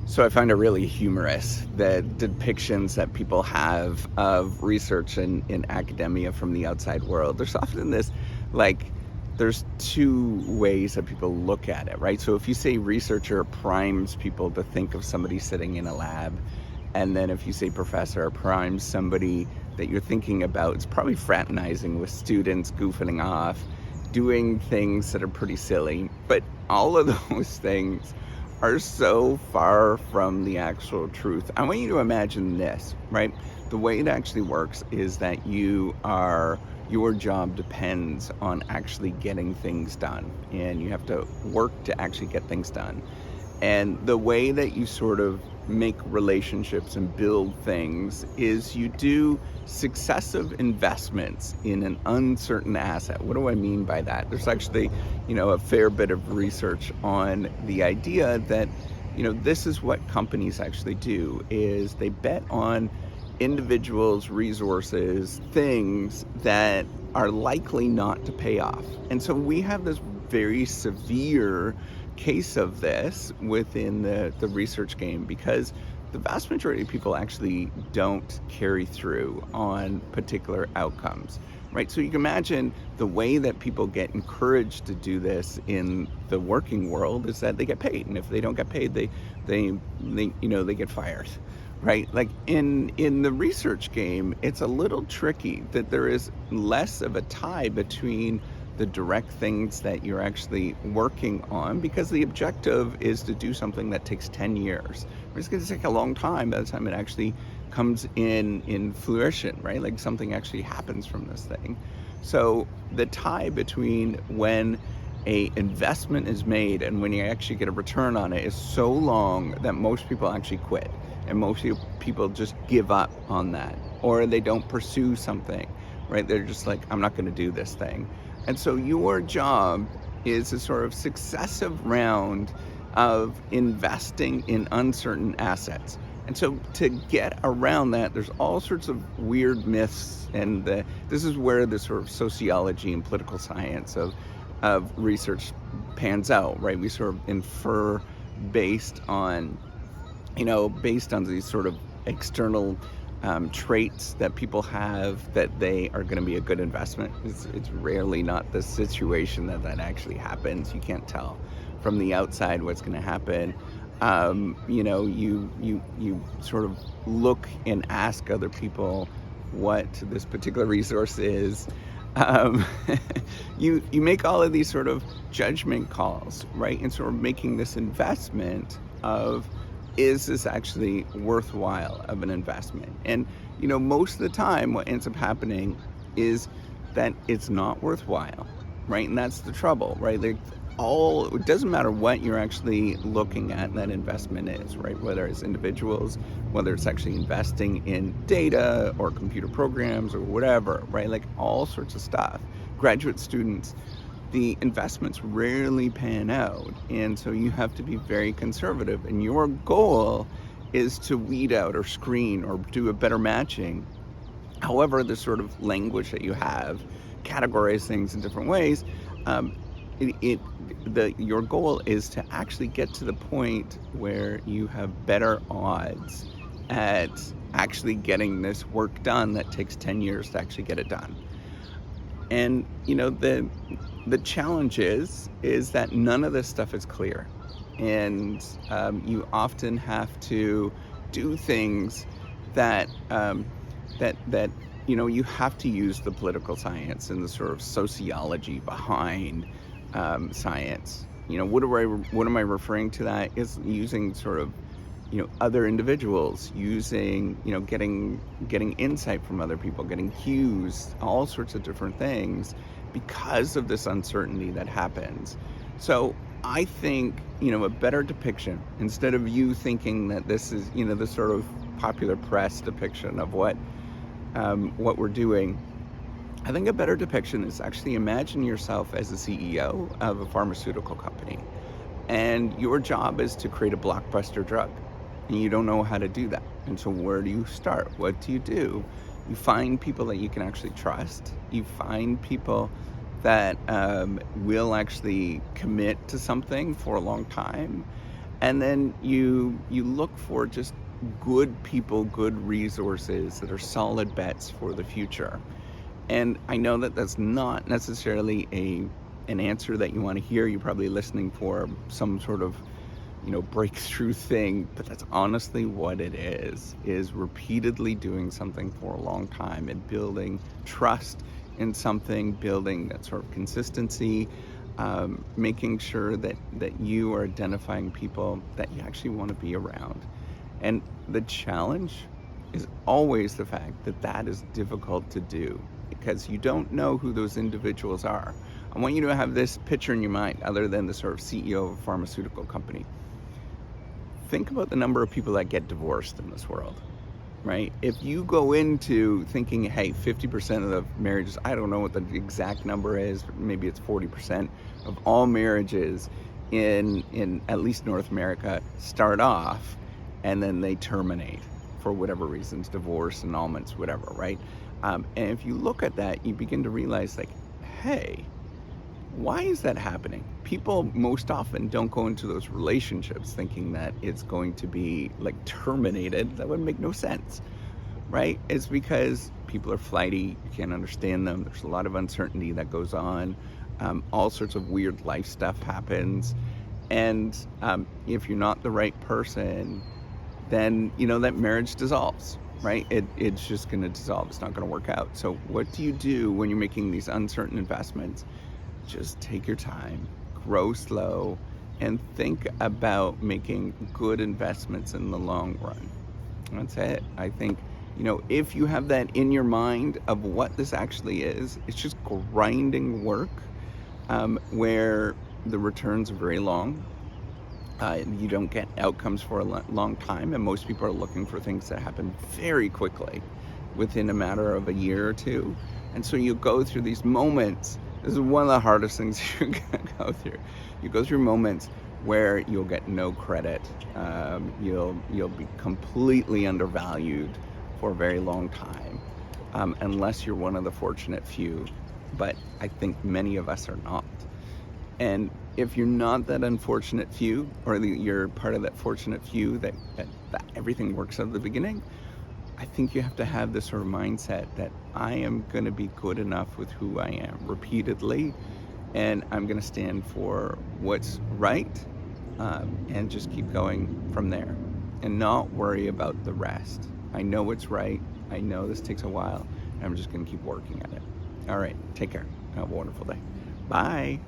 So I find it really humorous, the depictions that people have of research in academia from the outside world. There's often this, like, there's two ways that people look at it, right? So if you say researcher, it primes people to think of somebody sitting in a lab. And then if you say professor, it primes somebody that you're thinking about. It's probably fraternizing with students, goofing off, doing things that are pretty silly. But all of those things are so far from the actual truth. I want you to imagine this, right? The way it actually works is that your job depends on actually getting things done, and you have to work to actually get things done. And the way that you sort of make relationships and build things is you do successive investments in an uncertain asset. What do I mean by that? There's actually, a fair bit of research on the idea that, this is what companies actually do, is they bet on individuals, resources, things that are likely not to pay off. And so we have this very severe case of this within the research game, because the vast majority of people actually don't carry through on particular outcomes, right? So you can imagine the way that people get encouraged to do this in the working world is that they get paid, and if they don't get paid, they get fired, right? Like in the research game, it's a little tricky that there is less of a tie between the direct things that you're actually working on, because the objective is to do something that takes 10 years. It's going to take a long time by the time it actually comes in fruition, right? Like something actually happens from this thing. So the tie between when a investment is made and when you actually get a return on it is so long that most people actually quit, and most people just give up on that, or they don't pursue something, right? They're just like, I'm not going to do this thing. And so your job is a sort of successive round of investing in uncertain assets. And so to get around that, there's all sorts of weird myths, and this is where the sort of sociology and political science of research pans out, right? We sort of infer based on these sort of external traits that people have that they are going to be a good investment. It's rarely not the situation that actually happens. You can't tell from the outside what's going to happen. You sort of look and ask other people what this particular resource is. You make all of these sort of judgment calls, right? And sort of making this investment of, is this actually worthwhile of an investment? And, most of the time what ends up happening is that it's not worthwhile, right? And that's the trouble, right? It doesn't matter what you're actually looking at that investment is, right? Whether it's individuals, whether it's actually investing in data or computer programs or whatever, right? Like all sorts of stuff. Graduate students, the investments rarely pan out, and so you have to be very conservative, and your goal is to weed out or screen or do a better matching. However, the sort of language that you have, categorize things in different ways. Your goal is to actually get to the point where you have better odds at actually getting this work done that takes 10 years to actually get it done. And the challenge is that none of this stuff is clear, and you often have to do things that you have to use the political science and the sort of sociology behind science. What am I referring to? That is using sort of other individuals, using getting insight from other people, getting cues, all sorts of different things, because of this uncertainty that happens. So I think a better depiction, instead of you thinking that this is the sort of popular press depiction of what we're doing, I think a better depiction is actually imagine yourself as the CEO of a pharmaceutical company, and your job is to create a blockbuster drug, and you don't know how to do that. And so where do you start? What do? You find people that you can actually trust. You find people that will actually commit to something for a long time. And then you look for just good people, good resources that are solid bets for the future. And I know that that's not necessarily an answer that you want to hear. You're probably listening for some sort of, breakthrough thing, but that's honestly what it is repeatedly doing something for a long time and building trust in something, building that sort of consistency, making sure that you are identifying people that you actually want to be around. And the challenge is always the fact that that is difficult to do because you don't know who those individuals are. I want you to have this picture in your mind, other than the sort of CEO of a pharmaceutical company. Think about the number of people that get divorced in this world, right? If you go into thinking, hey, 50% of the marriages, I don't know what the exact number is, but maybe it's 40% of all marriages in at least North America start off and then they terminate for whatever reasons, divorce, annulments, whatever, right? And if you look at that, you begin to realize, like, hey, why is that happening? People most often don't go into those relationships thinking that it's going to be like terminated. That would make no sense, right? It's because people are flighty, you can't understand them, there's a lot of uncertainty that goes on, all sorts of weird life stuff happens. And if you're not the right person, then that marriage dissolves, right? It's just going to dissolve. It's not going to work out. So what do you do when you're making these uncertain investments? Just take your time, grow slow, and think about making good investments in the long run. That's it. I think, if you have that in your mind of what this actually is, it's just grinding work, where the returns are very long. You don't get outcomes for a long time, and most people are looking for things that happen very quickly, within a matter of a year or two. And so you go through these moments. This is one of the hardest things you're gonna go through. You go through moments where you'll get no credit. You'll be completely undervalued for a very long time, unless you're one of the fortunate few. But I think many of us are not. And if you're not that unfortunate few, or you're part of that fortunate few that everything works out at the beginning, I think you have to have this sort of mindset that I am going to be good enough with who I am repeatedly, and I'm going to stand for what's right, and just keep going from there and not worry about the rest. I know what's right. I know this takes a while, and I'm just going to keep working at it. All right, take care. Have a wonderful day. Bye.